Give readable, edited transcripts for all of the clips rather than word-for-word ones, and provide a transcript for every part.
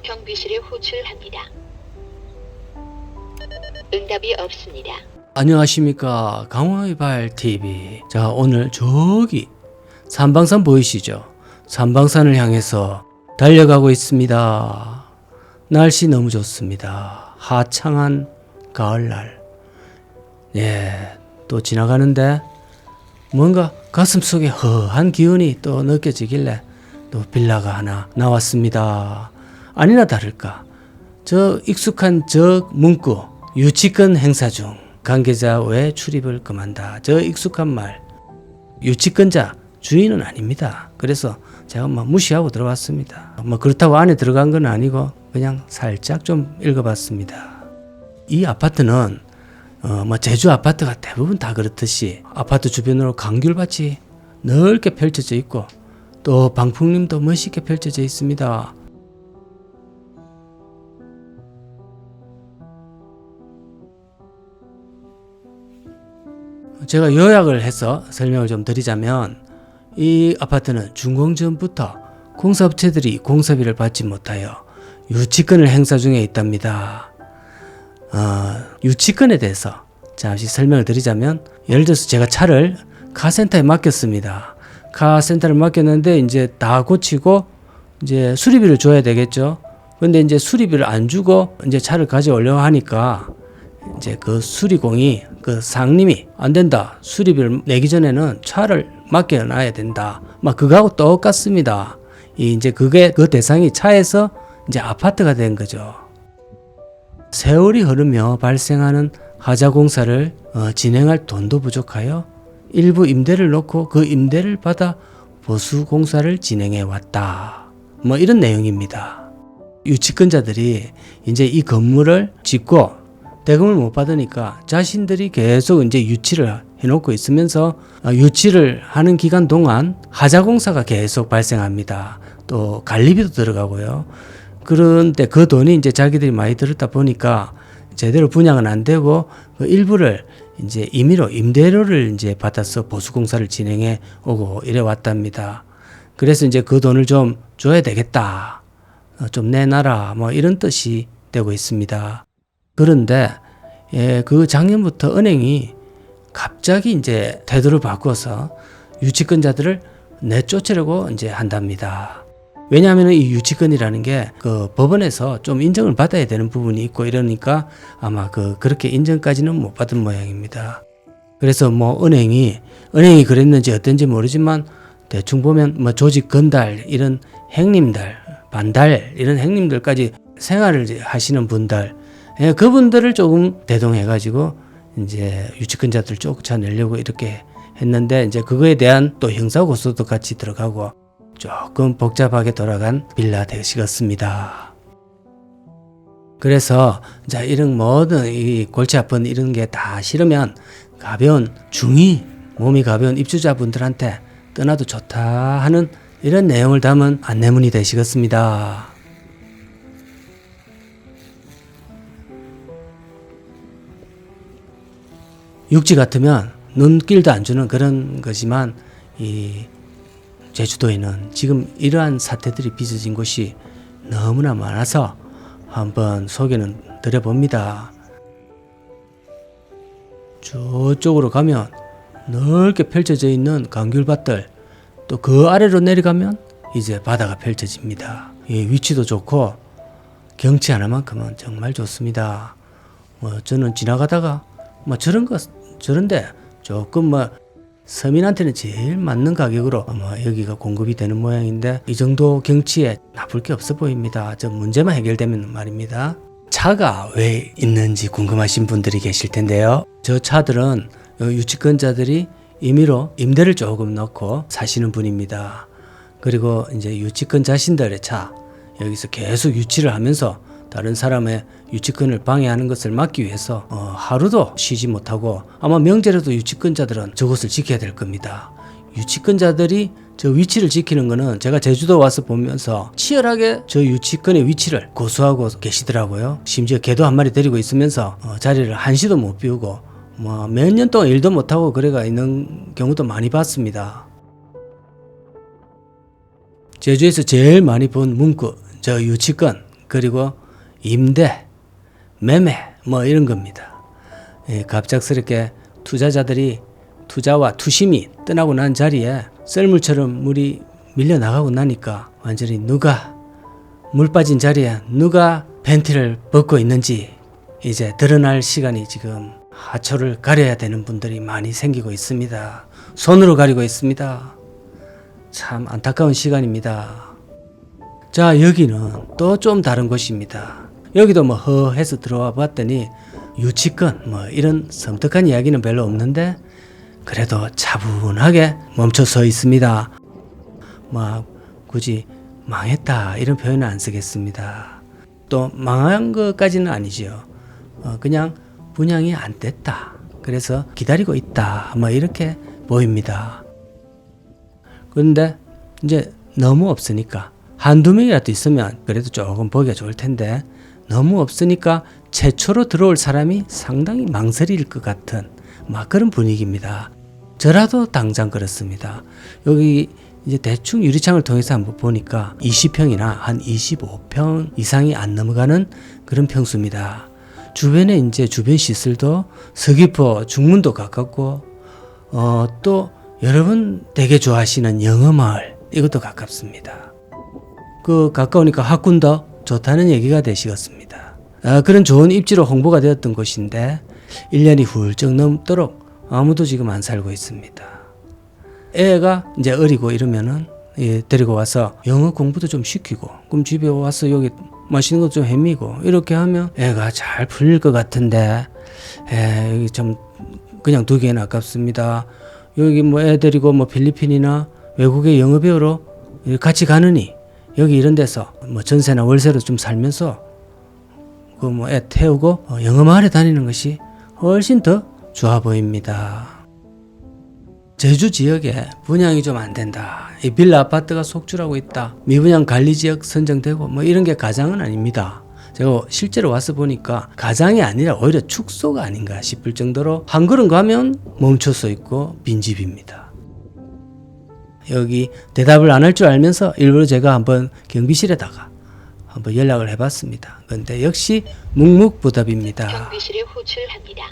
경비실에 호출합니다. 응답이 없습니다. 안녕하십니까, 강화의발TV. 자, 오늘 저기 삼방산 보이시죠? 삼방산을 향해서 달려가고 있습니다. 날씨 너무 좋습니다. 화창한 가을날. 예, 또 지나가는데 뭔가 가슴속에 허한 기운이 또 느껴지길래 또 빌라가 하나 나왔습니다. 아니나 다를까 저 익숙한 저 문구, 유치권 행사 중 관계자 외 출입을 금한다. 저 익숙한 말, 유치권자 주인은 아닙니다. 그래서 제가 무시하고 들어왔습니다. 그렇다고 안에 들어간 건 아니고 그냥 살짝 좀 읽어봤습니다. 이 아파트는 제주 아파트가 대부분 다 그렇듯이 아파트 주변으로 강귤밭이 넓게 펼쳐져 있고 또 방풍림도 멋있게 펼쳐져 있습니다. 제가 요약을 해서 설명을 좀 드리자면 이 아파트는 준공 전부터 공사업체들이 공사비를 받지 못하여 유치권을 행사 중에 있답니다. 유치권에 대해서 잠시 설명을 드리자면, 예를 들어서 제가 차를 카센터에 맡겼습니다. 카센터를 맡겼는데 이제 다 고치고 이제 수리비를 줘야 되겠죠. 근데 이제 수리비를 안 주고 이제 차를 가져오려고 하니까 이제 그 수리공이, 그 상님이 안 된다, 수리비를 내기 전에는 차를 맡겨놔야 된다, 그거하고 똑같습니다. 이제 그게 그 대상이 차에서 이제 아파트가 된 거죠. 세월이 흐르며 발생하는 하자 공사를 진행할 돈도 부족하여 일부 임대를 놓고 그 임대를 받아 보수 공사를 진행해 왔다. 이런 내용입니다. 유치권자들이 이제 이 건물을 짓고 대금을 못 받으니까 자신들이 계속 이제 유치를 해놓고 있으면서 유치를 하는 기간 동안 하자 공사가 계속 발생합니다. 또 관리비도 들어가고요. 그런데 그 돈이 이제 자기들이 많이 들었다 보니까 제대로 분양은 안 되고 그 일부를 이제 임의로 임대료를 이제 받아서 보수 공사를 진행해 오고 이래 왔답니다. 그래서 이제 그 돈을 좀 줘야 되겠다, 좀 내놔라, 이런 뜻이 되고 있습니다. 그런데 그 작년부터 은행이 갑자기 이제 태도를 바꿔서 유치권자들을 내쫓으려고 이제 한답니다. 왜냐하면 이 유치권이라는 게 그 법원에서 좀 인정을 받아야 되는 부분이 있고 이러니까 아마 그렇게 인정까지는 못 받은 모양입니다. 그래서 은행이 그랬는지 어떤지 모르지만 대충 보면 조직 건달 이런 행님들, 반달 이런 행님들까지 생활을 하시는 분들, 그분들을 조금 대동해가지고 이제 유치권자들 쫓아내려고 이렇게 했는데, 이제 그거에 대한 또 형사고소도 같이 들어가고 조금 복잡하게 돌아간 빌라 되시겠습니다. 그래서 자, 이런 모든 이 골치 아픈 이런 게 다 싫으면 가벼운 몸이 가벼운 입주자분들한테 떠나도 좋다 하는 이런 내용을 담은 안내문이 되시겠습니다. 육지 같으면 눈길도 안 주는 그런 거지만 이 제주도에는 지금 이러한 사태들이 빚어진 곳이 너무나 많아서 한번 소개는 드려봅니다. 저쪽으로 가면 넓게 펼쳐져 있는 강귤밭들, 또 그 아래로 내려가면 이제 바다가 펼쳐집니다. 위치도 좋고 경치 하나만큼은 정말 좋습니다. 저는 지나가다가 저런데 조금 서민한테는 제일 맞는 가격으로 여기가 공급이 되는 모양인데, 이 정도 경치에 나쁠 게 없어 보입니다. 저 문제만 해결되면 말입니다. 차가 왜 있는지 궁금하신 분들이 계실 텐데요. 저 차들은 유치권자들이 임의로 임대를 조금 넣고 사시는 분입니다. 그리고 이제 유치권 자신들의 차, 여기서 계속 유치를 하면서 다른 사람의 유치권을 방해하는 것을 막기 위해서 하루도 쉬지 못하고, 아마 명절에도 유치권자들은 저곳을 지켜야 될 겁니다. 유치권자들이 저 위치를 지키는 거는 제가 제주도 와서 보면서 치열하게 저 유치권의 위치를 고수하고 계시더라고요. 심지어 개도 한 마리 데리고 있으면서 자리를 한시도 못 비우고 몇 년 동안 일도 못하고 그래가 있는 경우도 많이 봤습니다. 제주에서 제일 많이 본 문구, 저 유치권, 그리고 임대, 매매 뭐 이런 겁니다. 갑작스럽게 투자자들이 투자와 투심이 떠나고 난 자리에 썰물처럼 물이 밀려나가고 나니까 완전히 누가 물 빠진 자리에 누가 팬티를 벗고 있는지 이제 드러날 시간이 지금 하초를 가려야 되는 분들이 많이 생기고 있습니다. 손으로 가리고 있습니다. 참 안타까운 시간입니다. 자, 여기는 또 좀 다른 곳입니다. 여기도 뭐 허해서 들어와 봤더니 유치권 뭐 이런 섬뜩한 이야기는 별로 없는데 그래도 차분하게 멈춰 서 있습니다. 막 굳이 망했다 이런 표현은 안 쓰겠습니다. 또 망한 것까지는 아니죠. 그냥 분양이 안 됐다. 그래서 기다리고 있다. 뭐 이렇게 보입니다. 그런데 이제 너무 없으니까 한두 명이라도 있으면 그래도 조금 보기가 좋을 텐데 너무 없으니까 최초로 들어올 사람이 상당히 망설일 것 같은 막 그런 분위기입니다. 저라도 당장 그렇습니다. 여기 이제 대충 유리창을 통해서 한번 보니까 20평이나 한 25평 이상이 안 넘어가는 그런 평수입니다. 주변에 이제 주변 시설도 서귀포 중문도 가깝고 또 여러분 되게 좋아하시는 영어마을 이것도 가깝습니다. 그 가까우니까 학군도 좋다는 얘기가 되시겠습니다. 그런 좋은 입지로 홍보가 되었던 곳인데 1년이 훌쩍 넘도록 아무도 지금 안 살고 있습니다. 애가 이제 어리고 이러면은 데리고 와서 영어 공부도 좀 시키고 그럼 집에 와서 여기 맛있는 것 좀 해미고 이렇게 하면 애가 잘 풀릴 것 같은데 여기 좀 그냥 두기에는 아깝습니다. 여기 뭐 애 데리고 뭐 필리핀이나 외국에 영어 배우러 같이 가느니 여기 이런 데서 뭐 전세나 월세로 좀 살면서 그 뭐 애 태우고 영어 마을에 다니는 것이 훨씬 더 좋아 보입니다. 제주 지역에 분양이 좀 안 된다. 이 빌라 아파트가 속출하고 있다. 미분양 관리 지역 선정되고 뭐 이런 게 가장은 아닙니다. 제가 실제로 와서 보니까 가장이 아니라 오히려 축소가 아닌가 싶을 정도로 한 걸음 가면 멈춰서 있고 빈집입니다. 여기 대답을 안 할 줄 알면서 일부러 제가 한번 경비실에다가 한번 연락을 해봤습니다. 그런데 역시 묵묵부답입니다. 경비실에 호출합니다.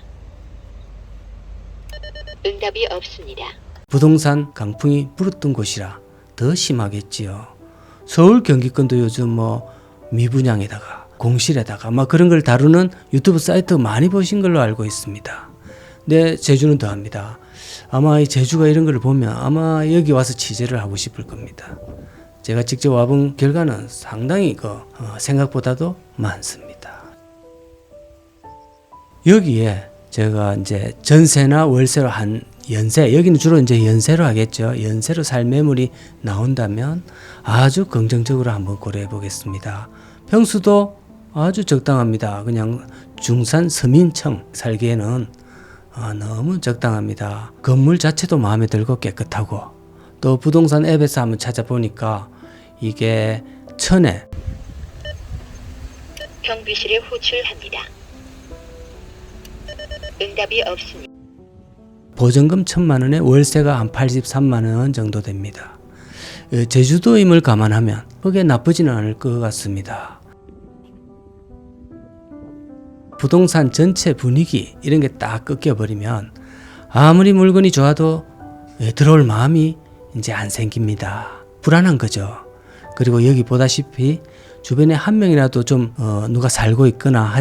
응답이 없습니다. 부동산 강풍이 불었던 곳이라 더 심하겠지요. 서울 경기권도 요즘 뭐 미분양에다가 공실에다가 막 그런 걸 다루는 유튜브 사이트 많이 보신 걸로 알고 있습니다. 근데 제주는 더합니다. 아마 이 제주가 이런 걸 보면 아마 여기 와서 취재를 하고 싶을 겁니다. 제가 직접 와본 결과는 상당히 생각보다도 많습니다. 여기에 제가 이제 전세나 월세로 한 연세, 여기는 주로 이제 연세로 하겠죠. 연세로 살 매물이 나온다면 아주 긍정적으로 한번 고려해 보겠습니다. 평수도 아주 적당합니다. 그냥 중산 서민층 살기에는 너무 적당합니다. 건물 자체도 마음에 들고 깨끗하고 또 부동산 앱에서 한번 찾아보니까 이게 천에 경비실에 호출합니다. 응답이 없습니다. 보증금 1,000만 원에 월세가 한 83만 원 정도 됩니다. 제주도임을 감안하면 그게 나쁘지는 않을 것 같습니다. 부동산 전체 분위기 이런 게 딱 꺾여버리면 아무리 물건이 좋아도 들어올 마음이 이제 안 생깁니다. 불안한 거죠. 그리고 여기 보다시피 주변에 한 명이라도 좀 누가 살고 있거나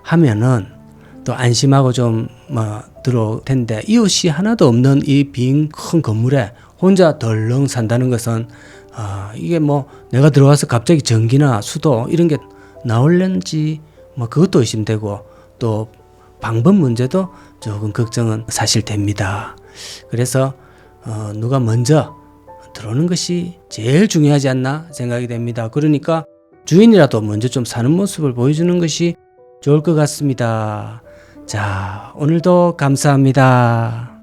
하면은 또 안심하고 좀 들어올 텐데 이웃이 하나도 없는 이 빈 큰 건물에 혼자 덜렁 산다는 것은 이게 뭐 내가 들어와서 갑자기 전기나 수도 이런 게 나올는지 뭐 그것도 의심되고 또 방법 문제도 조금 걱정은 사실 됩니다. 그래서 누가 먼저 들어오는 것이 제일 중요하지 않나 생각이 됩니다. 그러니까 주인이라도 먼저 좀 사는 모습을 보여주는 것이 좋을 것 같습니다. 자, 오늘도 감사합니다.